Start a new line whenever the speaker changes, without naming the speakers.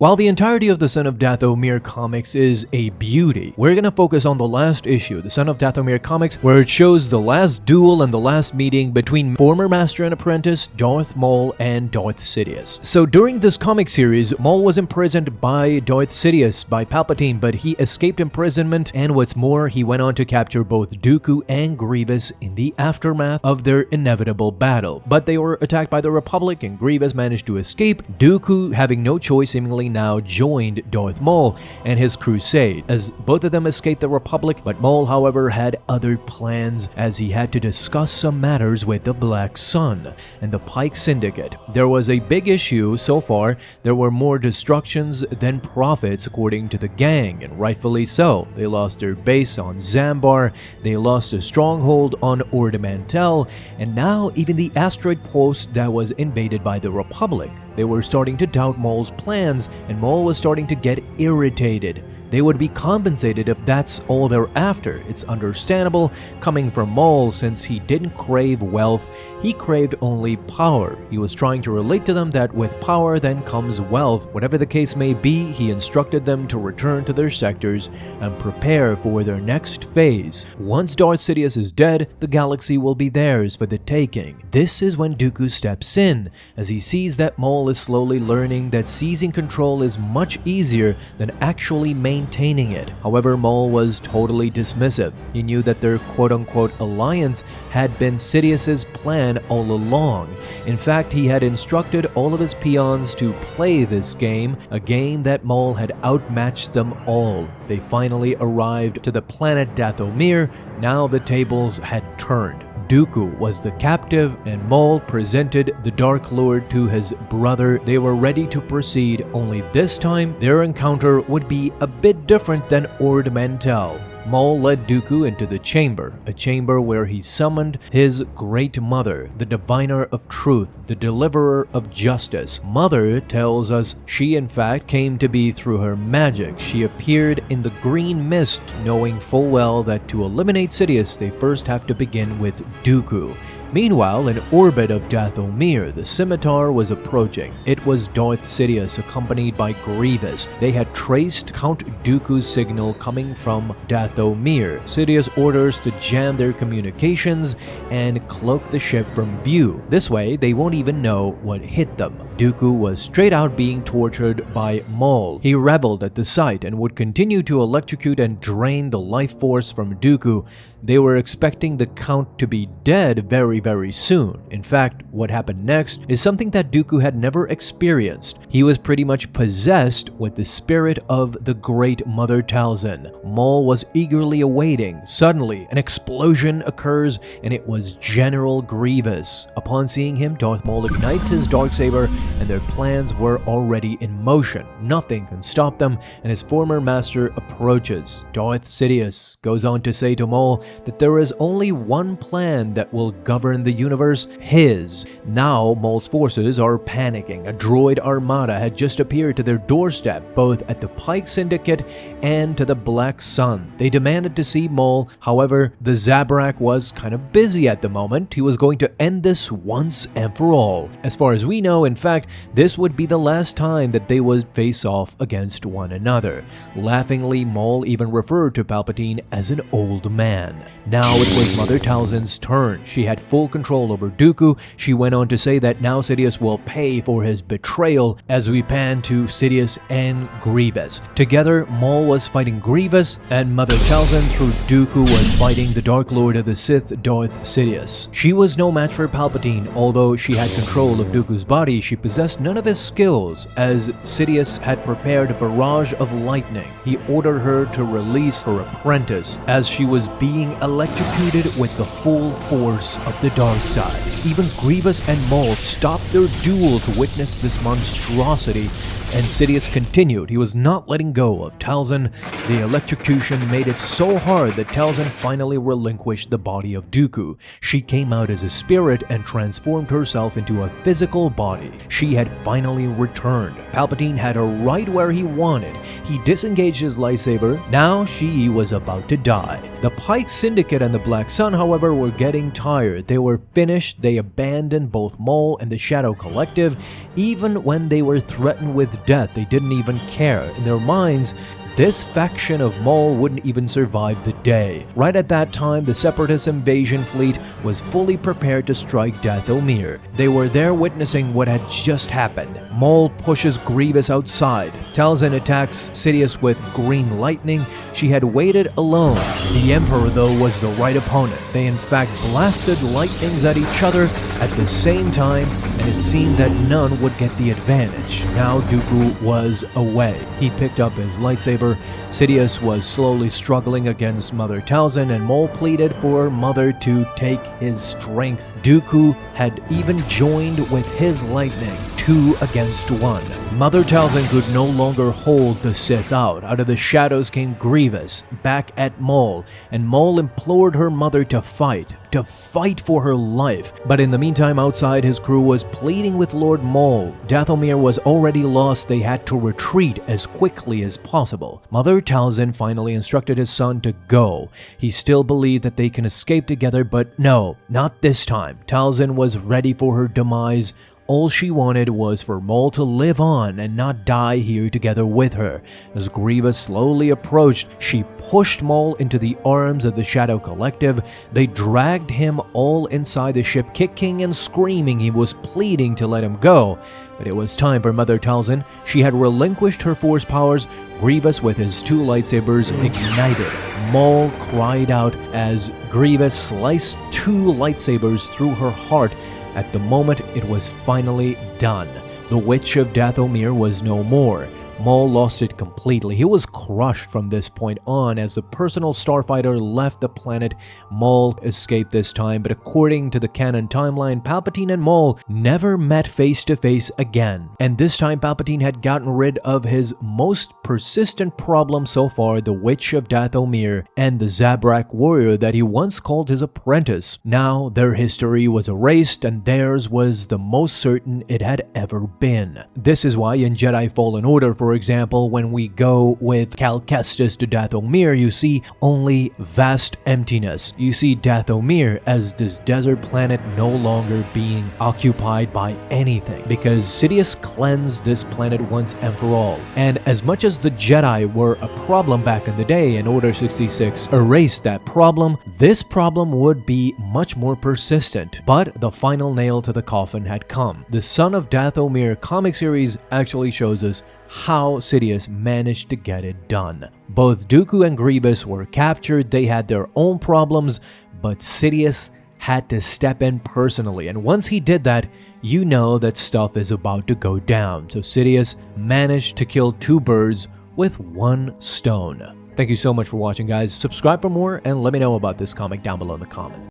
While the entirety of the Son of Dathomir comics is a beauty, we're gonna focus on the last issue, the Son of Dathomir comics, where it shows the last duel and the last meeting between former Master and Apprentice Darth Maul and Darth Sidious. So during this comic series, Maul was imprisoned by Darth Sidious by Palpatine, but he escaped imprisonment, and what's more, he went on to capture both Dooku and Grievous in the aftermath of their inevitable battle. But they were attacked by the Republic, and Grievous managed to escape. Dooku, having no choice, seemingly now joined Darth Maul and his crusade, as both of them escaped the Republic, but Maul, however, had other plans, as he had to discuss some matters with the Black Sun and the Pike Syndicate. There was a big issue so far. There were more destructions than profits, according to the gang, and rightfully so. They lost their base on Zambar, they lost a stronghold on Ord Mantell, and now even the asteroid post that was invaded by the Republic. They were starting to doubt Maul's plans, and Maul was starting to get irritated. They would be compensated if that's all they're after. It's understandable coming from Maul, since he didn't crave wealth, he craved only power. He was trying to relate to them that with power then comes wealth. Whatever the case may be, he instructed them to return to their sectors and prepare for their next phase. Once Darth Sidious is dead, the galaxy will be theirs for the taking. This is when Dooku steps in, as he sees that Maul is slowly learning that seizing control is much easier than actually maintaining it. However, Maul was totally dismissive. He knew that their quote-unquote alliance had been Sidious's plan all along. In fact, he had instructed all of his peons to play this game, a game that Maul had outmatched them all. They finally arrived to the planet Dathomir. Now the tables had turned. Dooku was the captive, and Maul presented the Dark Lord to his brother. They were ready to proceed, only this time their encounter would be a bit different than Ord Mantell. Maul led Dooku into the chamber, a chamber where he summoned his great mother, the diviner of truth, the deliverer of justice. Mother tells us she in fact came to be through her magic. She appeared in the green mist, knowing full well that to eliminate Sidious, they first have to begin with Dooku. Meanwhile, in orbit of Dathomir, the scimitar was approaching. It was Darth Sidious accompanied by Grievous. They had traced Count Dooku's signal coming from Dathomir. Sidious orders to jam their communications and cloak the ship from view. This way, they won't even know what hit them. Dooku was straight out being tortured by Maul. He reveled at the sight and would continue to electrocute and drain the life force from Dooku. They were expecting the Count to be dead very soon. In fact, what happened next is something that Dooku had never experienced. He was pretty much possessed with the spirit of the Great Mother Talzin. Maul was eagerly awaiting. Suddenly, an explosion occurs, and it was General Grievous. Upon seeing him, Darth Maul ignites his Darksaber, and their plans were already in motion. Nothing can stop them, and his former master approaches. Darth Sidious goes on to say to Maul that there is only one plan that will govern the universe, his. Now, Maul's forces are panicking. A droid armada had just appeared to their doorstep, both at the Pike Syndicate and to the Black Sun. They demanded to see Maul. However, the Zabrak was kind of busy at the moment. He was going to end this once and for all. As far as we know, in fact, this would be the last time that they would face off against one another. Laughingly, Maul even referred to Palpatine as an old man. Now it was Mother Talzin's turn. She had full control over Dooku. She went on to say that now Sidious will pay for his betrayal, as we pan to Sidious and Grievous. Together, Maul was fighting Grievous, and Mother Talzin through Dooku was fighting the Dark Lord of the Sith, Darth Sidious. She was no match for Palpatine. Although she had control of Dooku's body, she possessed none of his skills, as Sidious had prepared a barrage of lightning. He ordered her to release her apprentice, as she was being electrocuted with the full force of the dark side. Even Grievous and Maul stopped their duel to witness this monstrosity, and Sidious continued. He was not letting go of Talzin. The electrocution made it so hard that Talzin finally relinquished the body of Dooku. She came out as a spirit and transformed herself into a physical body. She had finally returned. Palpatine had her right where he wanted. He disengaged his lightsaber. Now she was about to die. The Pike Syndicate and the Black Sun, however, were getting tired. They were finished. They abandoned both Maul and the Shadow Collective, even when they were threatened with death. They didn't even care. In their minds, this faction of Maul wouldn't even survive the day. Right at that time, the Separatist invasion fleet was fully prepared to strike Dathomir. They were there witnessing what had just happened. Maul pushes Grievous outside. Talzin attacks Sidious with green lightning. She had waited alone. The Emperor, though, was the right opponent. They in fact blasted lightnings at each other at the same time, and it seemed that none would get the advantage. Now Dooku was away. He picked up his lightsaber. Sidious was slowly struggling against Mother Talzin, and Maul pleaded for Mother to take his strength. Dooku had even joined with his lightning, 2 against 1. Mother Talzin could no longer hold the Sith out. Out of the shadows came Grievous, back at Maul, and Maul implored her mother to fight for her life. But in the meantime, outside, his crew was pleading with Lord Maul. Dathomir was already lost. They had to retreat as quickly as possible. Mother Talzin finally instructed his son to go. He still believed that they can escape together, but no, not this time. Talzin was ready for her demise. All she wanted was for Maul to live on and not die here together with her. As Grievous slowly approached, she pushed Maul into the arms of the Shadow Collective. They dragged him all inside the ship, kicking and screaming. He was pleading to let him go. But it was time for Mother Talzin. She had relinquished her force powers. Grievous, with his 2 lightsabers, ignited. Maul cried out as Grievous sliced 2 lightsabers through her heart. At the moment, it was finally done. The Witch of Dathomir was no more. Maul lost it completely. He was crushed from this point on. As the personal starfighter left the planet, Maul escaped this time, but according to the canon timeline, Palpatine and Maul never met face to face again. And this time Palpatine had gotten rid of his most persistent problem so far, the Witch of Dathomir and the Zabrak warrior that he once called his apprentice. Now their history was erased, and theirs was the most certain it had ever been. This is why in Jedi Fallen Order, for example, when we go with Cal Kestis to Dathomir, you see only vast emptiness. You see Dathomir as this desert planet no longer being occupied by anything, because Sidious cleansed this planet once and for all. And as much as the Jedi were a problem back in the day, and Order 66 erased that problem, this problem would be much more persistent. But the final nail to the coffin had come. The Son of Dathomir comic series actually shows us how Sidious managed to get it done. Both Dooku and Grievous were captured. They had their own problems, but Sidious had to step in personally, and once he did that, you know that stuff is about to go down. So Sidious managed to kill 2 birds with 1 stone. Thank you so much for watching, guys. Subscribe for more and let me know about this comic down below in the comments.